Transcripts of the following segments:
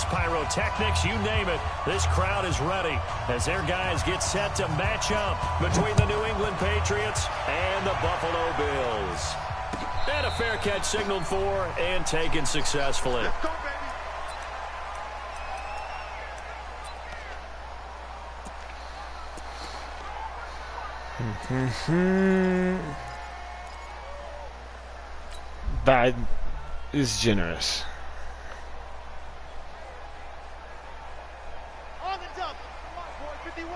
fireworks, pyrotechnics, you name it. This crowd is ready as their guys get set to match up between the New England Patriots and the Buffalo Bills. And a fair catch signaled for and taken successfully. That is generous. On the double. Come on, boy, 51.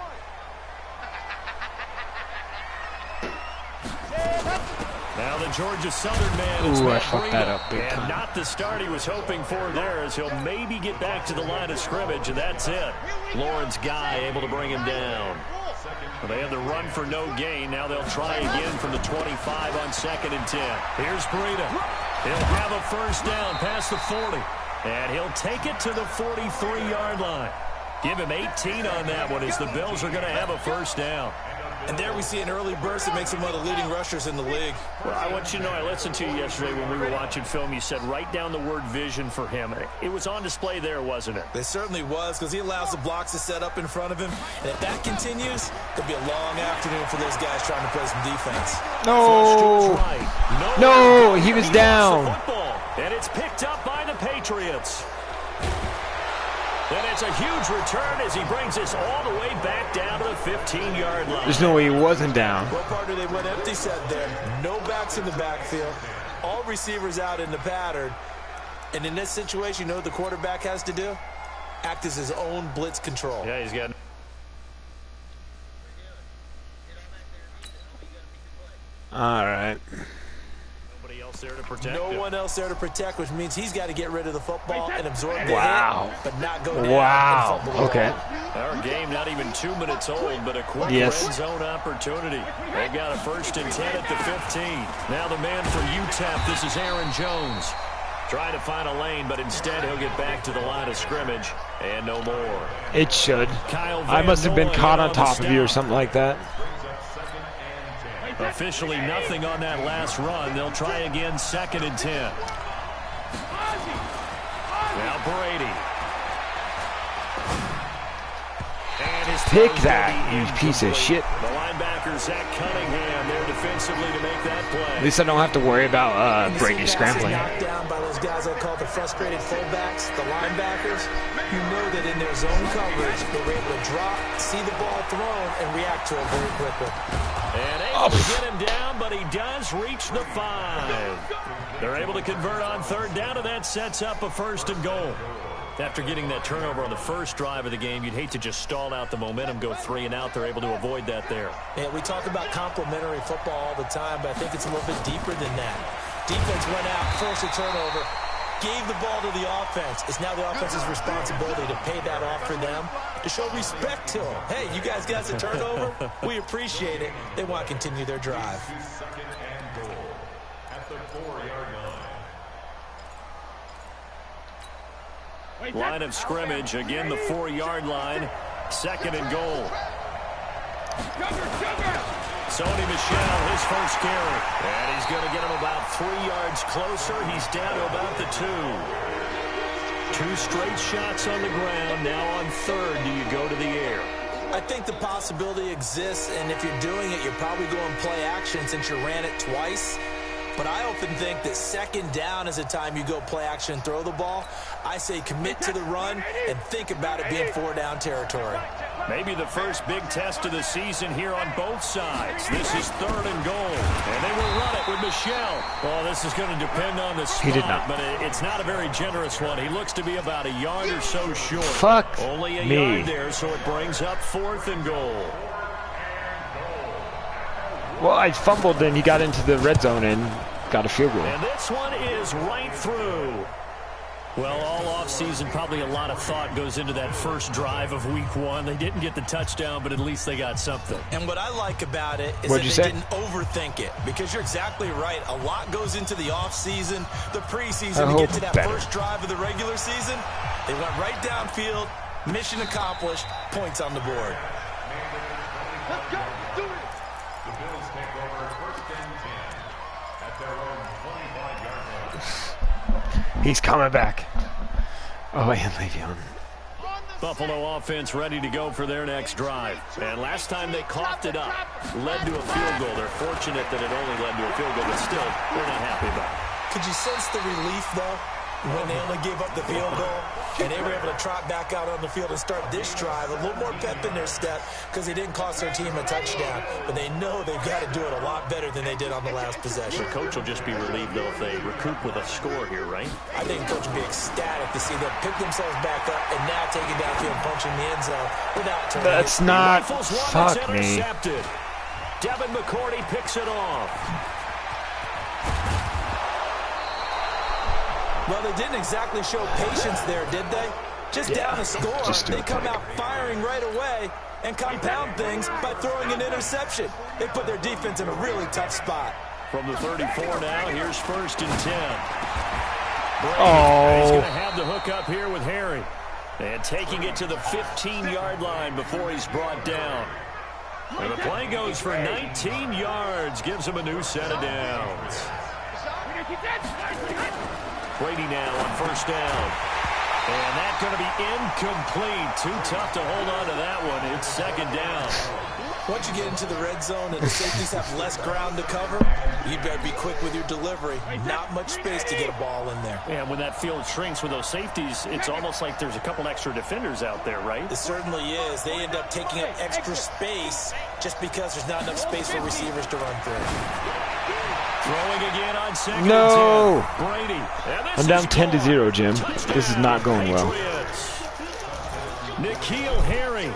Now the Georgia Southern man is Matt Breida, and not the start he was hoping for there, as he'll maybe get back to the line of scrimmage, and that's it. Lawrence Guy able to bring him down. Well, they had the run for no gain. Now they'll try again from the 25 on 2nd and 10. Here's Breida. He'll have a first down past the 40, and he'll take it to the 43-yard line. Give him 18 on that one as the Bills are going to have a first down. And there we see an early burst that makes him one of the leading rushers in the league. Well, I want you to know, I listened to you yesterday when we were watching film. You said write down the word vision for him. It was on display there, wasn't it? It certainly was, because he allows the blocks to set up in front of him. And if that continues, it'll be a long afternoon for those guys trying to play some defense. No. No, he was down. And it's picked up by the Patriots. And it's a huge return as he brings this all the way back down to the 15-yard line. There's no way he wasn't down. Well, partner, they went empty set there. No backs in the backfield. All receivers out in the pattern. And in this situation, you know what the quarterback has to do? Act as his own blitz control. Yeah, he's got... All right. There to protect no one else there to protect, which means he's got to get rid of the football and absorb the hit, but not go down. Wow. And fumble Okay. Our game not even 2 minutes old, but a quick red zone opportunity. They got a 1st and 10 at the 15. Now the man from UTEP, this is Aaron Jones. Trying to find a lane, but instead he'll get back to the line of scrimmage and no more. It should. I must have been caught on top of you or something like that. Officially nothing on that last run. They'll try again 2nd and 10. Now Brady. And his pick that, you piece of shit. The linebacker, Zach Cunningham, there defensively to make that play. At least I don't have to worry about Brady scrambling. Knocked down by those guys I call the frustrated fullbacks, the linebackers. You know that in their zone coverage, they were able to drop, see the ball thrown, and react to it very quickly. And able to get him down, but he does reach the 5. They're able to convert on 3rd down, and that sets up a 1st and goal. After getting that turnover on the first drive of the game, you'd hate to just stall out the momentum, go 3 and out. They're able to avoid that there. Yeah, we talk about complementary football all the time, but I think it's a little bit deeper than that. Defense went out, forced a turnover, gave the ball to the offense. It's now the offense's responsibility to pay that off for them, to show respect to them. Hey, you guys got a turnover? We appreciate it. They want to continue their drive. Line of scrimmage, again the 4-yard line. 2nd and goal. Sony Michel, his first carry. And he's going to get him about 3 yards closer. He's down to about the 2. 2 straight shots on the ground. Now on 3rd, do you go to the air? I think the possibility exists, and if you're doing it, you're probably going play action since you ran it twice. But I often think that 2nd down is a time you go play action and throw the ball. I say commit to the run and think about it being 4-down territory. Maybe the first big test of the season here on both sides. This is 3rd and goal. And they will run it with Michel. Well, this is going to depend on the spot, he did not. But it's not a very generous one. He looks to be about a yard or so short. Fuck Only a me. yard there, so it brings up 4th and goal. Well, I fumbled and he got into the red zone and got a field goal. And this one is right through. Well, all offseason, probably a lot of thought goes into that first drive of week 1. They didn't get the touchdown, but at least they got something. And what I like about it is What'd that you they say? didn't overthink it, because you're exactly right. A lot goes into the offseason, the preseason to get to that first drive of the regular season. They went right downfield, mission accomplished, points on the board. Let's go. Do it. The Bills take over 1st and 10 at their own 25-yard line. He's coming back. Oh, and Le'Veon. Buffalo offense ready to go for their next drive. And last time they coughed it up, led to a field goal. They're fortunate that it only led to a field goal, but still, they're not happy about it. Could you sense the relief, though, when they only gave up the field goal and they were able to trot back out on the field and start this drive? A little more pep in their step because they didn't cost their team a touchdown, but they know they've got to do it a lot better than they did on the last possession. The coach will just be relieved, though, if they recoup with a score here, right? I think the coach will be ecstatic to see them pick themselves back up and now taking downfield, punching the end zone without turning. That's not. Fuck me. Devin McCourty picks it off. Well, they didn't exactly show patience there, did they? Just down the score, they come out firing right away and compound things by throwing an interception. They put their defense in a really tough spot. From the 34 now, here's 1st and 10. Brady, he's going to have the hook up here with Harry. And taking it to the 15-yard line before he's brought down. And the play goes for 19 yards, gives him a new set of downs. Brady now on 1st down. And that's going to be incomplete. Too tough to hold on to that one. It's 2nd down. Once you get into the red zone and the safeties have less ground to cover, you better be quick with your delivery. Not much space to get a ball in there. And when that field shrinks with those safeties, it's almost like there's a couple extra defenders out there, right? It certainly is. They end up taking up extra space just because there's not enough space for receivers to run through. Throwing again on 2nd No. and 10. Brady. I'm down 10-0, Jim. This is not going well. N'Keal Harry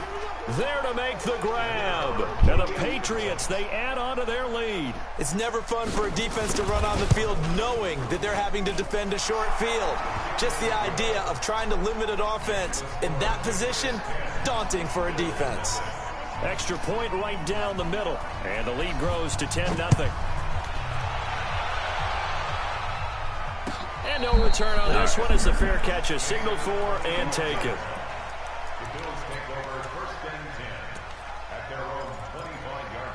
there to make the grab. And the Patriots, they add on to their lead. It's never fun for a defense to run on the field knowing that they're having to defend a short field. Just the idea of trying to limit an offense in that position, daunting for a defense. Extra point right down the middle. And the lead grows to 10-0. And no return on this one as the fair catch is signaled for and taken. The Bills take over 1st and 10 at their own 25-yard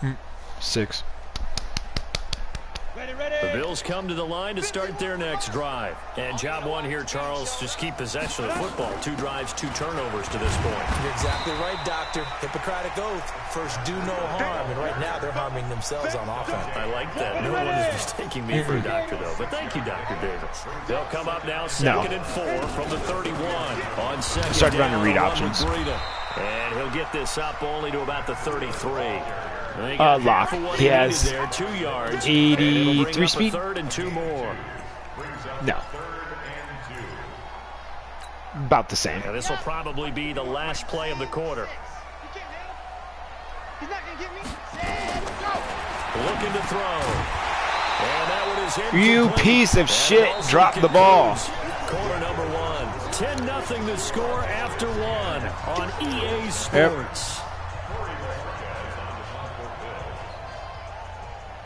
line. 6. The Bills come to the line to start their next drive. And job one here, Charles, just keep possession of the football. 2 drives, 2 turnovers to this point. You're exactly right, Doctor. Hippocratic oath. First, do no harm. And right now, they're harming themselves on offense. I like that. No one is mistaking me for a doctor, though. But thank you, Dr. Davis. They'll come up now 2nd and 4 from the 31 on 2nd. Started running read options. And he'll get this up only to about the 33. Lock. He has there, 2 yards. 83 speed. 3rd and 2 more. No. About the same. Now, this will probably be the last play of the quarter. He's not going to get me. Looking to throw. And that one is incomplete. You piece of shit. Drop the ball. Quarter number 1. 10-0 the score after 1 on EA Sports. Yep.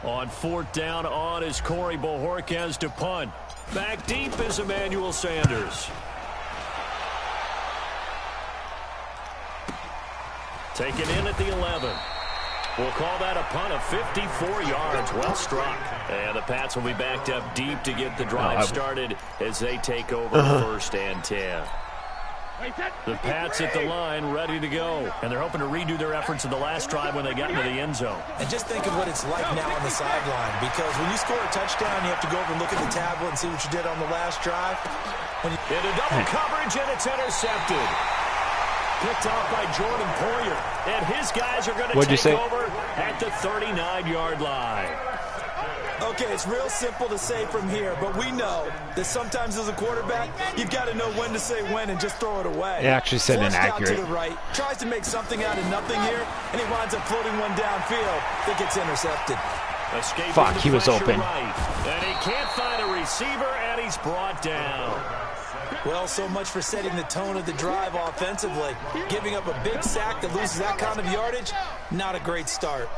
On 4th down on is Corey Bojorquez to punt. Back deep is Emmanuel Sanders. Taken in at the 11. We'll call that a punt of 54 yards. Well struck. And the Pats will be backed up deep to get the drive started as they take over 1st and 10. The Pats at the line ready to go. And they're hoping to redo their efforts in the last drive when they got into the end zone. And just think of what it's like now on the sideline. Because when you score a touchdown, you have to go over and look at the tablet and see what you did on the last drive. Into double coverage, and it's intercepted. Picked off by Jordan Poyer. And his guys are going to take over at the 39-yard line. Okay, it's real simple to say from here, but we know that sometimes as a quarterback, you've got to know when to say when and just throw it away. It actually said Out inaccurate. to the right, tries to make something out of nothing here, and he winds up floating one downfield. I think it's intercepted. Escaping Fuck, he was open. Right. And he can't find a receiver, and he's brought down. Well, so much for setting the tone of the drive offensively. Giving up a big sack that loses that kind of yardage, not a great start.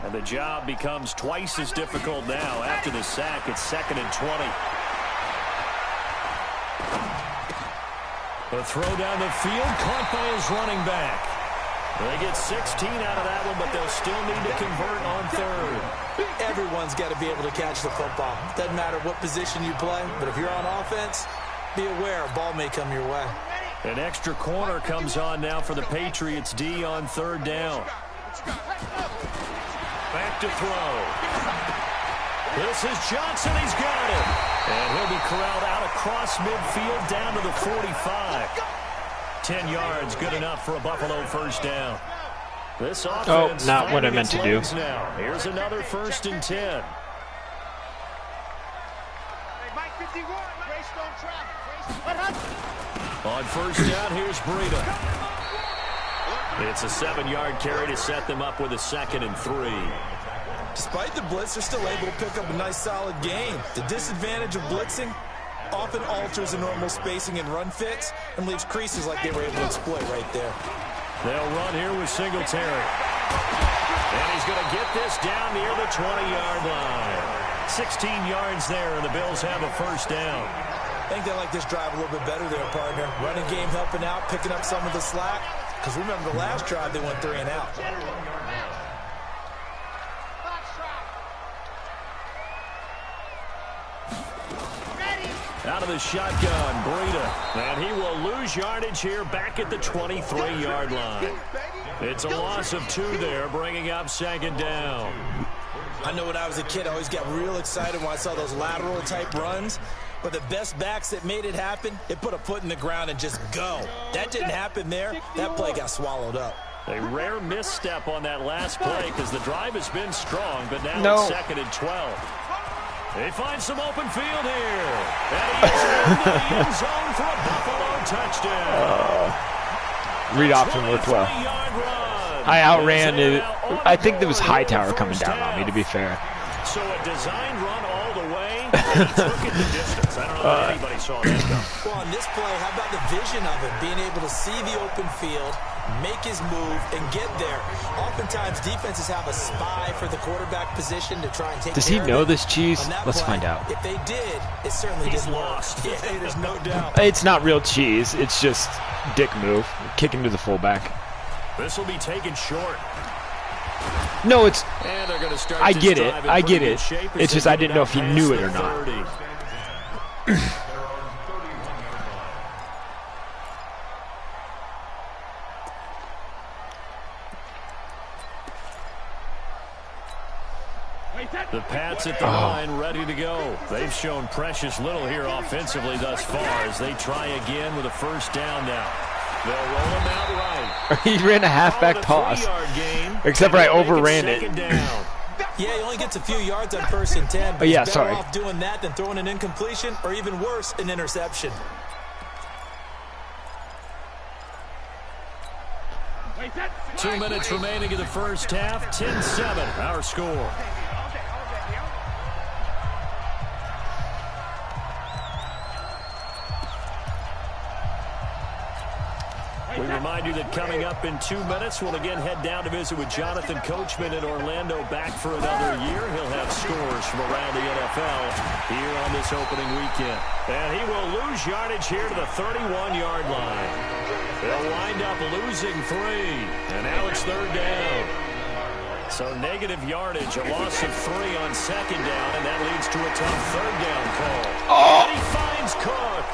And the job becomes twice as difficult now. After the sack, it's 2nd and 20. The throw down the field, caught by his running back. They get 16 out of that one, but they'll still need to convert on third. Everyone's got to be able to catch the football. Doesn't matter what position you play, but if you're on offense, be aware a ball may come your way. An extra corner comes on now for the Patriots D on third down. Back to throw. This is Johnson. He's got it. And he'll be corralled out across midfield down to the 45. 10 yards, good enough for a Buffalo first down. This offense not what I meant to do. Now. Here's another 1st and 10. On first down, here's Breida. It's a 7-yard carry to set them up with a 2nd and 3. Despite the blitz, they're still able to pick up a nice solid gain. The disadvantage of blitzing often alters the normal spacing and run fits and leaves creases like they were able to exploit right there. They'll run here with Singletary. And he's going to get this down near the 20-yard line. 16 yards there, and the Bills have a first down. I think they like this drive a little bit better there, partner. Running game helping out, picking up some of the slack. Because remember, the last drive, they went 3 and out. Out of the shotgun, Breida. And he will lose yardage here back at the 23-yard line. It's a loss of 2 there, bringing up 2nd down. I know when I was a kid, I always got real excited when I saw those lateral-type runs. But the best backs that made it happen, they put a foot in the ground and just go. That didn't happen there. That play got swallowed up. A rare misstep on that last play because the drive has been strong, but now it's 2nd and 12. They find some open field here. And he's in the end zone for a Buffalo touchdown. Read option worked well. I outran it. I think there was Hightower coming down on me, to be fair. So a design run all the way, and he took it the distance. I don't know if anybody saw that come. Well, on this play, how about the vision of it? Being able to see the open field, make his move, and get there. Oftentimes, defenses have a spy for the quarterback position to try and take care of it. Does he know this cheese? Let's find out. If they did, it certainly didn't lost. Yeah, there's no doubt. It's not real cheese. It's just dick move. Kicking to the fullback. This will be taken short. No, it's... And they're going to start I get it. I get it. It's just I didn't know if he knew it or not. The Pats at the line, ready to go. They've shown precious little here offensively thus far as they try again with a first down now. They'll roll him out right. He ran a halfback toss. Except for I overran it. Yeah, he only gets a few yards on 1st and 10. But yeah, he's sorry. better off doing that than throwing an incompletion or even worse, an interception. Two minutes remaining in the first half. 10-7, our score. We remind you that coming up in 2 minutes, we'll again head down to visit with Jonathan Coachman in Orlando, back for another year. He'll have scores from around the NFL here on this opening weekend. And he will lose yardage here to the 31-yard line. They'll wind up losing 3, and now it's 3rd down. So negative yardage, a loss of 3 on 2nd down, and that leads to a tough 3rd down call. Oh. And he finds Cook.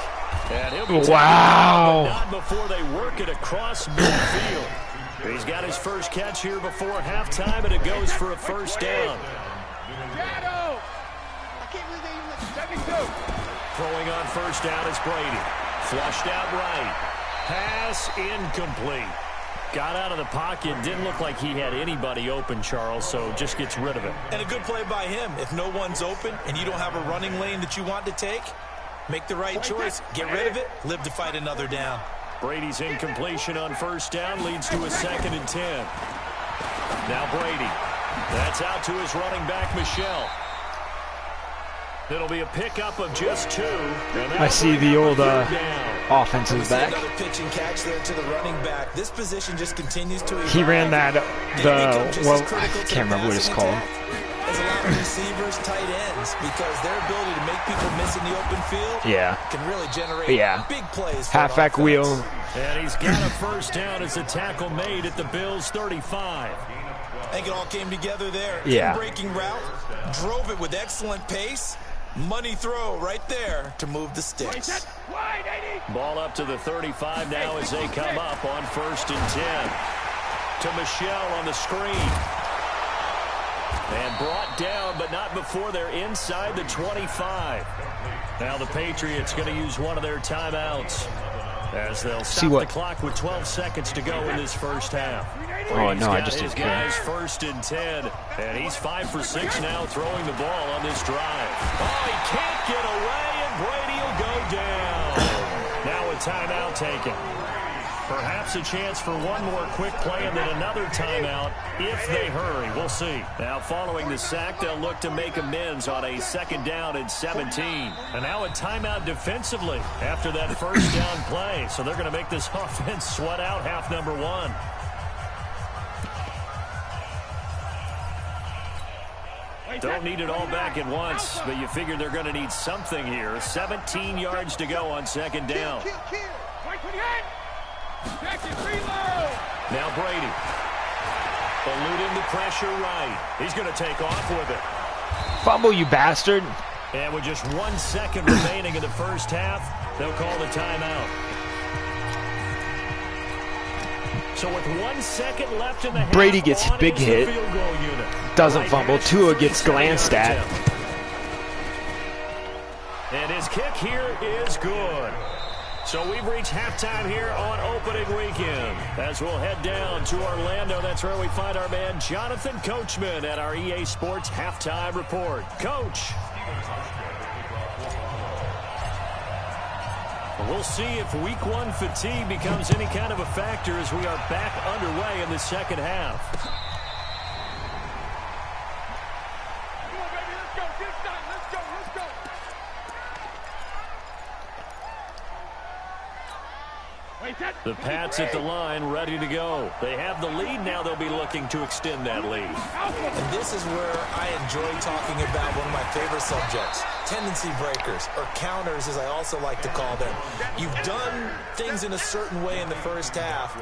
And he'll be wow. not before they work it across midfield. He's got his first catch here before halftime, and it goes for a first down. Throwing on first down is Brady. Flushed out right. Pass incomplete. Got out of the pocket. Didn't look like he had anybody open, Charles, so just gets rid of it. And a good play by him. If no one's open and you don't have a running lane that you want to take, make the right choice. Get rid of it. Live to fight another down. Brady's incompletion on first down leads to a 2nd and 10. Now Brady. That's out to his running back, Michelle. It'll be a pickup of just 2. I see the old offense is back. Another pitch and catch there to the running back. This position just continues to evolve. He ran that, well, I can't remember what it's called. has a lot of receivers, tight ends, because their ability to make people miss in the open field can really generate big plays. Halfback wheel. And he's got a first down as a tackle made at the Bills' 35. I think it all came together there. Breaking route, drove it with excellent pace. Money throw right there to move the sticks. Ball up to the 35 now as they come up on 1st and 10. To Michel on the screen. And brought down, but not before they're inside the 25. Now the Patriots going to use one of their timeouts as they'll stop the clock with 12 seconds to go in this first half. Oh, no, I just his guys 1st and 10, and he's 5 for 6 now throwing the ball on this drive. Oh, he can't get away, and Brady will go down. Now a timeout taken. Perhaps a chance for one more quick play and then another timeout if they hurry. We'll see. Now following the sack, they'll look to make amends on a 2nd down and 17. And now a timeout defensively after that first down play. So they're going to make this offense sweat out half number 1. Don't need it all back at once, but you figure they're going to need something here. 17 yards to go on 2nd down. Now Brady. Eluding the pressure right. He's going to take off with it. Fumble, you bastard. And with just 1 second remaining in the first half, they'll call the timeout. So with 1 second left in the half, Brady gets big hit. Doesn't fumble. Tua gets glanced at. And his kick here is good. So we've reached halftime here on opening weekend. As we'll head down to Orlando, that's where we find our man Jonathan Coachman at our EA Sports Halftime Report. Coach. We'll see if Week 1 fatigue becomes any kind of a factor as we are back underway in the second half. Come on, baby, let's go. Get it done. Let's go. The Pats at the line, ready to go. They have the lead now. They'll be looking to extend that lead. And this is where I enjoy talking about one of my favorite subjects, tendency breakers, or counters as I also like to call them. You've done things in a certain way in the first half,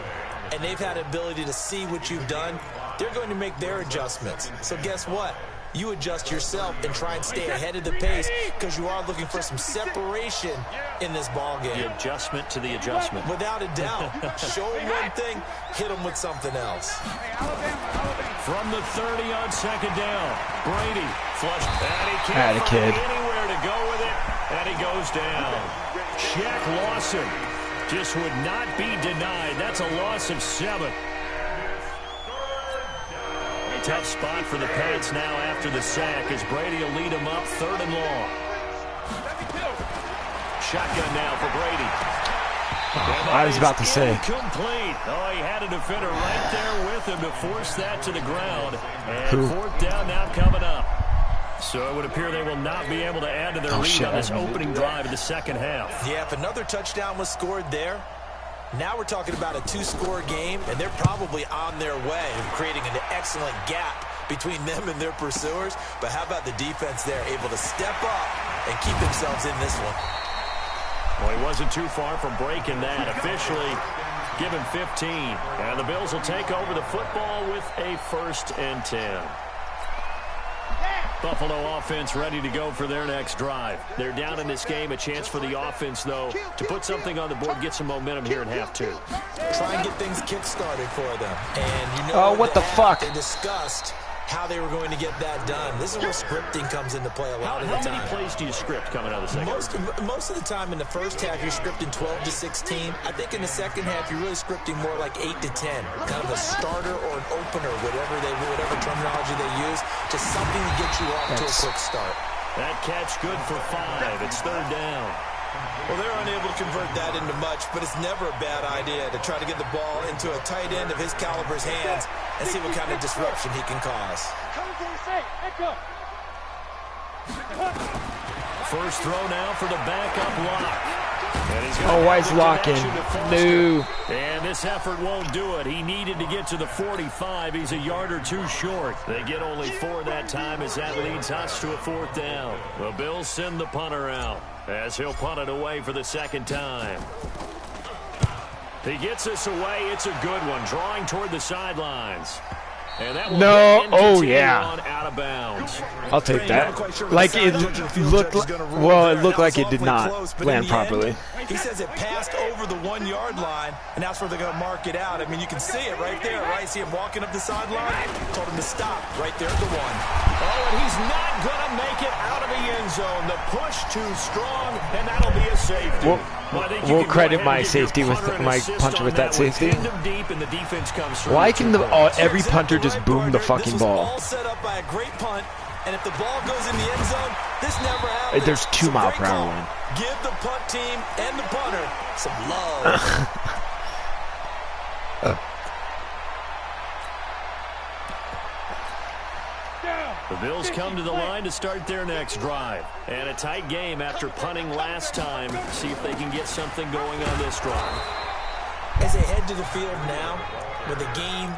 and they've had the ability to see what you've done. They're going to make their adjustments. So guess what? You adjust yourself and try and stay ahead of the pace because you are looking for some separation in this ball game. The adjustment to the adjustment. Without a doubt. Show them one thing, hit them with something else. From the 30 on 2nd down, Brady flushed. And he can't find anywhere to go with it, and he goes down. Shaq Lawson just would not be denied. That's a loss of 7. Tough spot for the Pats now after the sack as Brady will lead them up 3rd and long. Shotgun now for Brady. I was about to say. Complete. Oh, he had a defender right there with him to force that to the ground. And 4th down now coming up. So it would appear they will not be able to add to their lead on this opening drive in the second half. Yeah, if another touchdown was scored there, now we're talking about a 2-score game, and they're probably on their way of creating an excellent gap between them and their pursuers. But how about the defense there, able to step up and keep themselves in this one? Well, he wasn't too far from breaking that. Officially given 15. And the Bills will take over the football with a 1st and 10. Buffalo offense ready to go for their next drive. They're down in this game. A chance for the offense, though, to put something on the board, get some momentum here in half 2. Try and get things kick-started for them. And you know, what the fuck? They discussed how they were going to get that done. This is where scripting comes into play a lot of the time. How many plays do you script coming out of the second? Most of the time in the first half, you're scripting 12 to 16. I think in the second half, you're really scripting more like 8 to 10. Kind of a starter or an opener, whatever terminology they use, to something to get you off to a quick start. That catch good for 5. It's 3rd down. Well, they're unable to convert that into much, but it's never a bad idea to try to get the ball into a tight end of his caliber's hands and see what kind of disruption he can cause. First throw now for the backup lock. Oh, why is locking? No. And this effort won't do it. He needed to get to the 45. He's a yard or two short. They get only 4 that time as that leads Hutch to a 4th down. The Bills send the punter out as he'll punt it away for the 2nd time. He gets this away. It's a good one, drawing toward the sidelines. And that oh yeah. Out of bounds. I'll take that. Like it looked, it looked like it did not land properly. He says it passed over the 1-yard line, and that's where they're going to mark it out. I mean, you can see it right there, right? See him walking up the sideline. Told him to stop right there at the 1. Oh, and he's not going to make it out of the end zone. The push too strong, and that'll be a safety. We'll credit my safety with my punter with that safety. Why can every punter just boom the fucking ball? All set up by a great punt, and if the ball goes in the end zone, this never happens. There's 2 mile per hour one. Give the punt team and the punter some love. The Bills come to the line to start their next drive. And a tight game after punting last time. See if they can get something going on this drive. As they head to the field now, with the game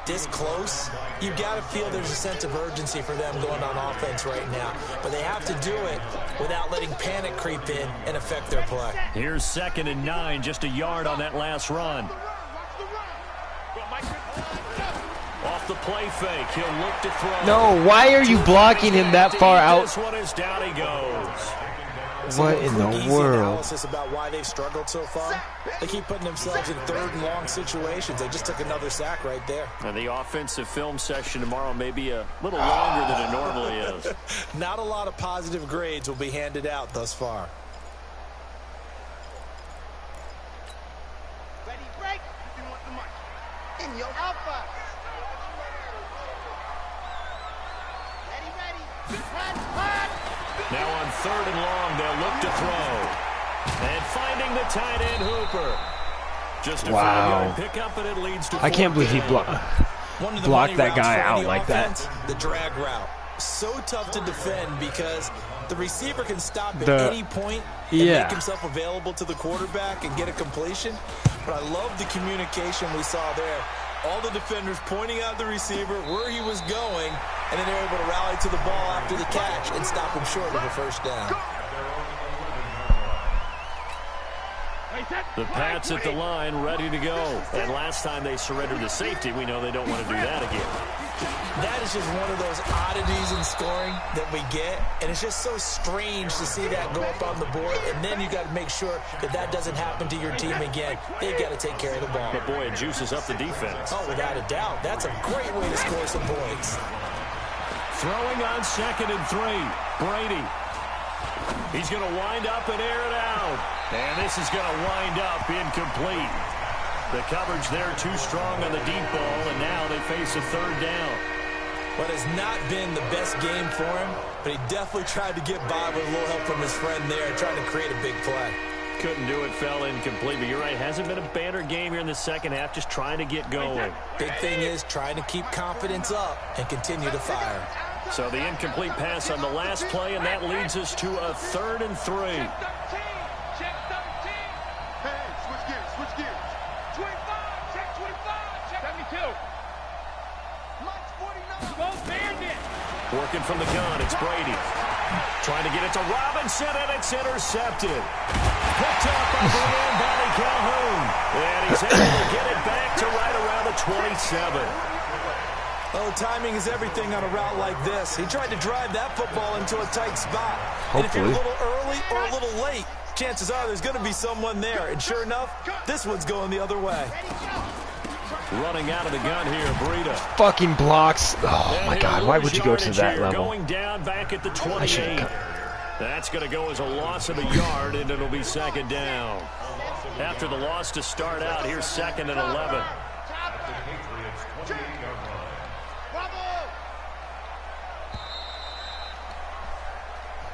this close, you've got to feel there's a sense of urgency for them going on offense right now. But they have to do it without letting panic creep in and affect their play. Here's 2nd and 9, just a yard on that last run. Off the play fake, he'll look to throw. No, why are you blocking him that far out? This one is down he goes. What in the world? Analysis about why they've struggled so far. They keep putting themselves in 3rd and long situations. They just took another sack right there. And the offensive film session tomorrow may be a little longer than it normally is. Not a lot of positive grades will be handed out thus far. Ready, break. You want the march. In your alpha. Ready. Now on 3rd and long, they'll look to throw. And finding the tight end Hooper. Just a 5-yard pickup, and it leads to I can't believe he blocked that guy out like that. The drag route. So tough to defend because the receiver can stop at any point and make himself available to the quarterback and get a completion. But I love the communication we saw there. All the defenders pointing out the receiver, where he was going, and then they're able to rally to the ball after the catch and stop him short of a 1st down. The Pats at the line, ready to go. And last time they surrendered the safety, we know they don't want to do that again. That is just one of those oddities in scoring that we get, and it's just so strange to see that go up on the board, and then you got to make sure that doesn't happen to your team again. They've got to take care of the ball. But boy, it juices up the defense. Oh, without a doubt. That's a great way to score some points. Throwing on 2nd and 3, Brady. He's going to wind up and air it out. And this is going to wind up incomplete. The coverage there too strong on the deep ball, and now they face a 3rd down. Well, it's not been the best game for him, but he definitely tried to get by with a little help from his friend there, trying to create a big play. Couldn't do it, fell incomplete, but you're right, hasn't been a banner game here in the 2nd half, just trying to get going. Big thing is trying to keep confidence up and continue to fire. So the incomplete pass on the last play, and that leads us to a 3rd and 3. Working from the gun, it's Brady. Trying to get it to Robinson, and it's intercepted. Picked up by Brian Bobby Calhoun. And he's able to get it back to right around the 27. Oh, timing is everything on a route like this. He tried to drive that football into a tight spot. Hopefully. And if you're a little early or a little late, chances are there's going to be someone there. And sure enough, this one's going the other way. Running out of the gun here, Breida. Fucking blocks. Oh, my God. Why would you go to that level? Going down back at the 28. That's going to go as a loss of a yard, and it'll be 2nd down. After the loss to start out, here's 2nd and 11.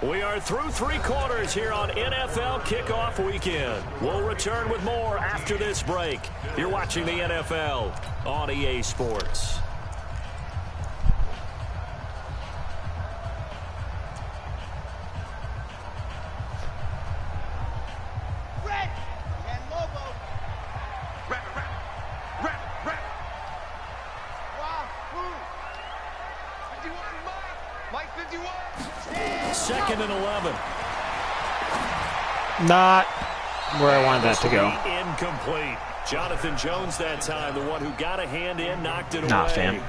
We are through 3 quarters here on NFL Kickoff Weekend. We'll return with more after this break. You're watching the NFL on EA Sports. 2nd and 11. Not where I wanted that to go. Incomplete. Jonathan Jones that time, the one who got a hand in, knocked it away. Nah, fam.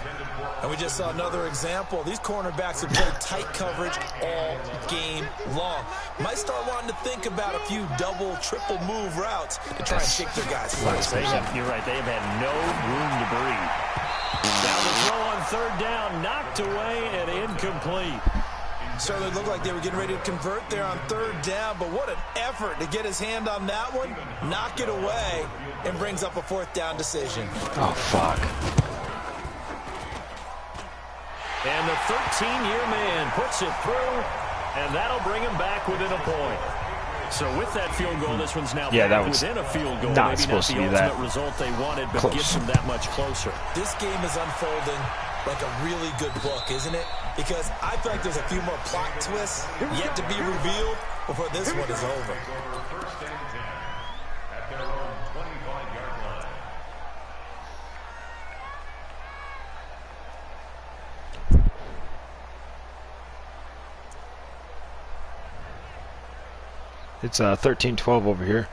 And we just saw another example. These cornerbacks have played tight coverage all game long. Might start wanting to think about a few double, triple move routes to try and shake their guys. You're right. They have had no room to breathe. Now the throw on 3rd down, knocked away and incomplete. Certainly looked like they were getting ready to convert there on 3rd down, but what an effort to get his hand on that one, knock it away, and brings up a 4th down decision. Oh, fuck. And the 13-year man puts it through, and that'll bring him back within a point. So with that field goal, this one's now that was within a field goal. not Maybe supposed not to be the that ultimate result they wanted, but close. gets them that much closer. This game is unfolding like a really good book, isn't it? Because I feel like there's a few more plot twists yet to be revealed before this one is over. First and 10 at their own 25-yard line. It's 13-12 over here.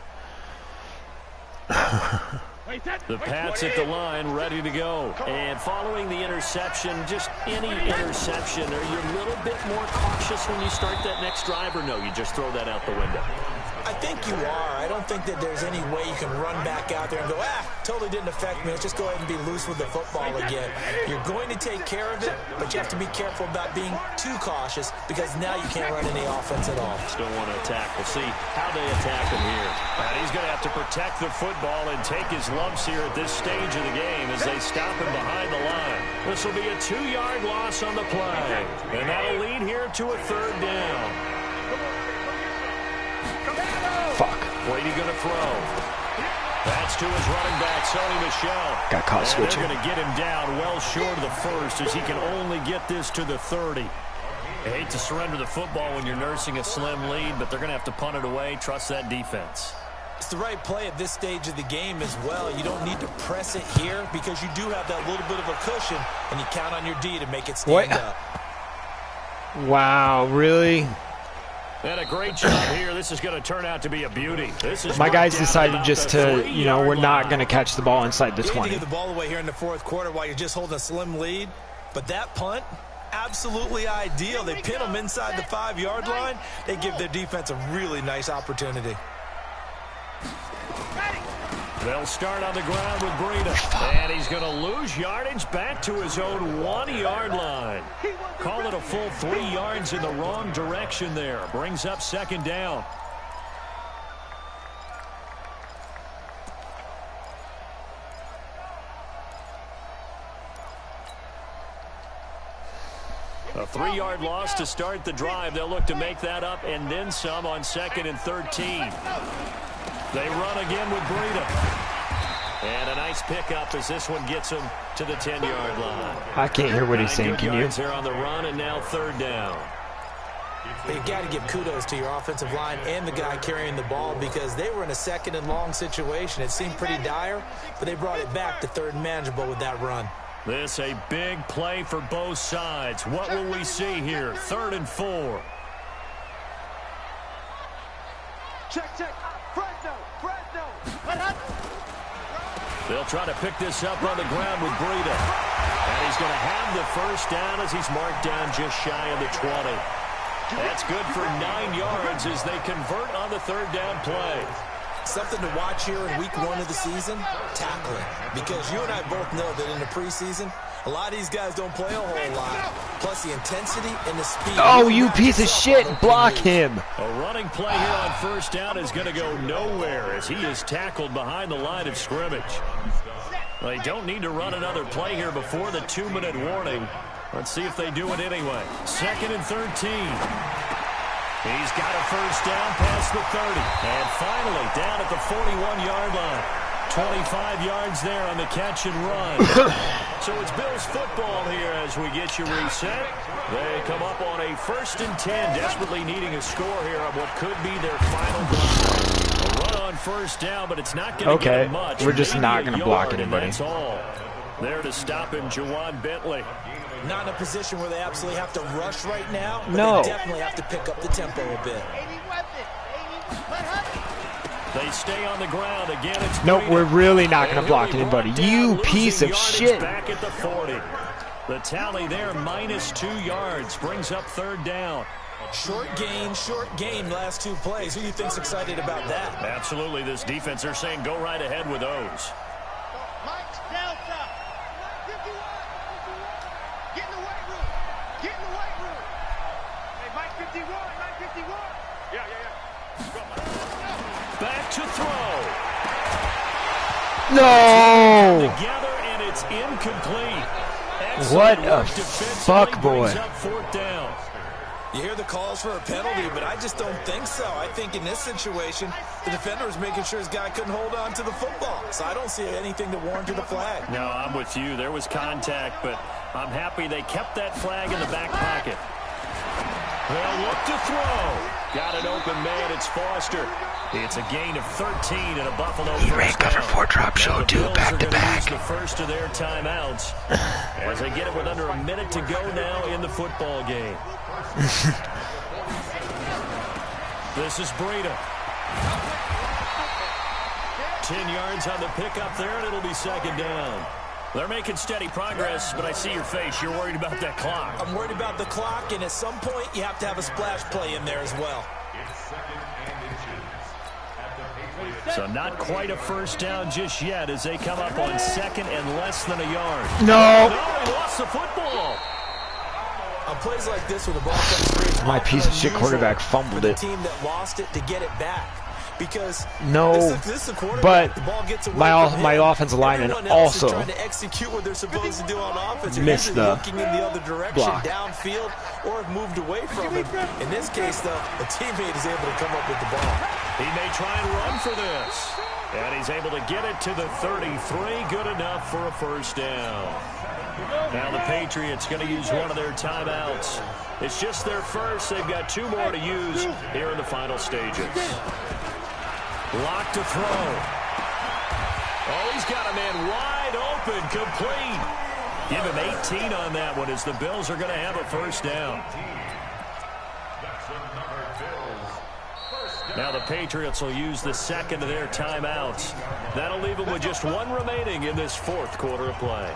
The Pats at the line, ready to go. And following the interception, just any interception, are you a little bit more cautious when you start that next drive, or no, you just throw that out the window? I think you are. I don't think that there's any way you can run back out there and go, totally didn't affect me. Let's just go ahead and be loose with the football again. You're going to take care of it, but you have to be careful about being too cautious because now you can't run any offense at all. Still want to attack. We'll see how they attack him here. And he's going to have to protect the football and take his lumps here at this stage of the game as they stop him behind the line. This will be a 2-yard loss on the play. And that'll lead here to a 3rd down. Fuck. Brady going to throw. That's to his running back, Sony Michel. Got caught switching. They're going to get him down well short of the 1st as he can only get this to the 30. I hate to surrender the football when you're nursing a slim lead, but they're going to have to punt it away. Trust that defense. It's the right play at this stage of the game as well. You don't need to press it here because you do have that little bit of a cushion, and you count on your D to make it stand up. Wow, really? And a great job here. This is going to turn out to be a beauty. My guys decided just to, we're not going to catch the ball inside the 20. You get the ball away here in the 4th quarter while you're just holding a slim lead. But that punt, absolutely ideal. They pin them inside the 5-yard line. They give their defense a really nice opportunity. They'll start on the ground with Breida. And he's going to lose yardage back to his own 1-yard line. Call it a full 3 yards in the wrong direction there. Brings up 2nd down. A 3-yard loss to start the drive. They'll look to make that up and then some on 2nd and 13. They run again with Breida. And a nice pickup as this one gets him to the 10-yard line. I can't hear what he's saying. Can you? Here on the run, and now 3rd down. You've got to give kudos to your offensive line and the guy carrying the ball because they were in a 2nd and long situation. It seemed pretty dire, but they brought it back to 3rd and manageable with that run. This a big play for both sides. What will we see here? 3rd and 4. Check. Fresno. They'll try to pick this up on the ground with Breida. And he's going to have the 1st down as he's marked down just shy of the 20. That's good for 9 yards as they convert on the 3rd down play. Something to watch here in week 1 of the season, tackling. Because you and I both know that in the preseason, a lot of these guys don't play a whole lot. Plus the intensity and the speed. Oh, you piece of shit. Block him. A running play here on 1st down is going to go nowhere as he is tackled behind the line of scrimmage. They don't need to run another play here before the 2-minute warning. Let's see if they do it anyway. 2nd and 13. He's got a 1st down past the 30. And finally down at the 41-yard line. 25 yards there on the catch and run. So it's Bills football here as we get you reset. They come up on a 1st and 10, desperately needing a score here on what could be their final drive. A run on 1st down, but it's not going to get much. We're just not going to block anybody. That's all. There to stop him, Juwan Bentley. Not in a position where they absolutely have to rush right now, but no. they definitely have to pick up the tempo a bit. They stay on the ground again. It's nope, we're really not going to block anybody. You piece of shit. Back at the 40. The tally there, -2 yards, brings up 3rd down. Short gain last 2 plays. Who do you think's excited about that? Absolutely, this defense, they're saying go right ahead with those. Mike's Delta. 51. Get in the weight room. Get in the weight room. Hey, Mike 51. Mike 51. Yeah. Back to throw. No. Together, and it's incomplete. What a fuck boy. Up 4th down. You hear the calls for a penalty, but I just don't think so. I think in this situation, the defender was making sure his guy couldn't hold on to the football. So I don't see anything that warranted a flag. No, I'm with you. There was contact, but I'm happy they kept that flag in the back pocket. They'll look to throw. Got an open man. It's Foster. It's a gain of 13 and a Buffalo first down. Cover 4 drop show, too, back-to-back. The first of their timeouts as they get it with under a minute to go now in the football game. This is Breida. 10 yards on the pickup there, and it'll be 2nd down. They're making steady progress, but I see your face. You're worried about that clock. I'm worried about the clock, and at some point, you have to have a splash play in there as well. So not quite a first down just yet as they come up on 2nd and less than a yard. No. No, he lost the football. On plays like this where the ball comes free, my piece of shit quarterback fumbled for the it. team that lost it to get it back. Because no, this is a quarterback, but the ball gets away my offensive lineman also trying to execute what they're supposed to do on offense. Missed the looking in the other direction, block. Downfield, or have moved away from him. In this case, though, a teammate is able to come up with the ball. He may try and run for this. And he's able to get it to the 33. Good enough for a first down. Now the Patriots going to use one of their timeouts. It's just their first. They've got 2 more to use here in the final stages. Lock to throw. Oh, he's got a man wide open, complete. Give him 18 on that one as the Bills are going to have a first down. Now the Patriots will use the 2nd of their timeouts. That'll leave them with just 1 remaining in this 4th quarter of play.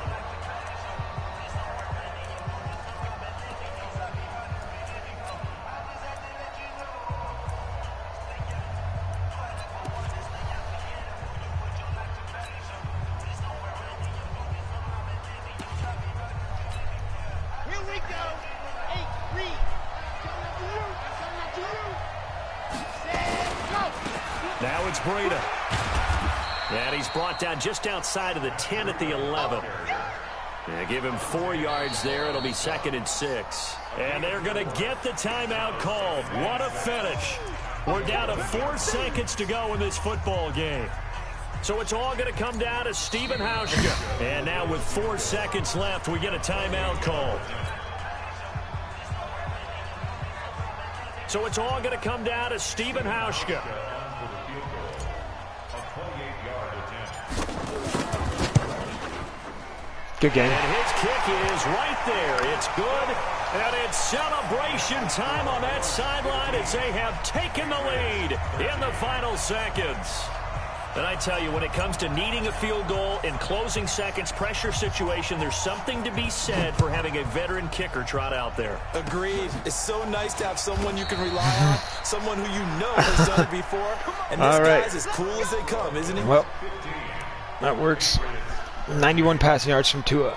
Now it's Breida. And he's brought down just outside of the 10 at the 11. They give him 4 yards there. It'll be 2nd and 6. And they're going to get the timeout called. What a finish. We're down to 4 seconds to go in this football game. So it's all going to come down to Stephen Hauschka. And now with 4 seconds left, we get a timeout called. So it's all going to come down to Stephen Hauschka. Good game. And his kick is right there. It's good. And it's celebration time on that sideline as they have taken the lead in the final seconds. And I tell you, when it comes to needing a field goal in closing seconds, pressure situation, there's something to be said for having a veteran kicker trot out there. Agreed. It's so nice to have someone you can rely on, someone who you know has done it before. And this guy's as cool as they come, isn't he? Well, that works. 91 passing yards from Tua.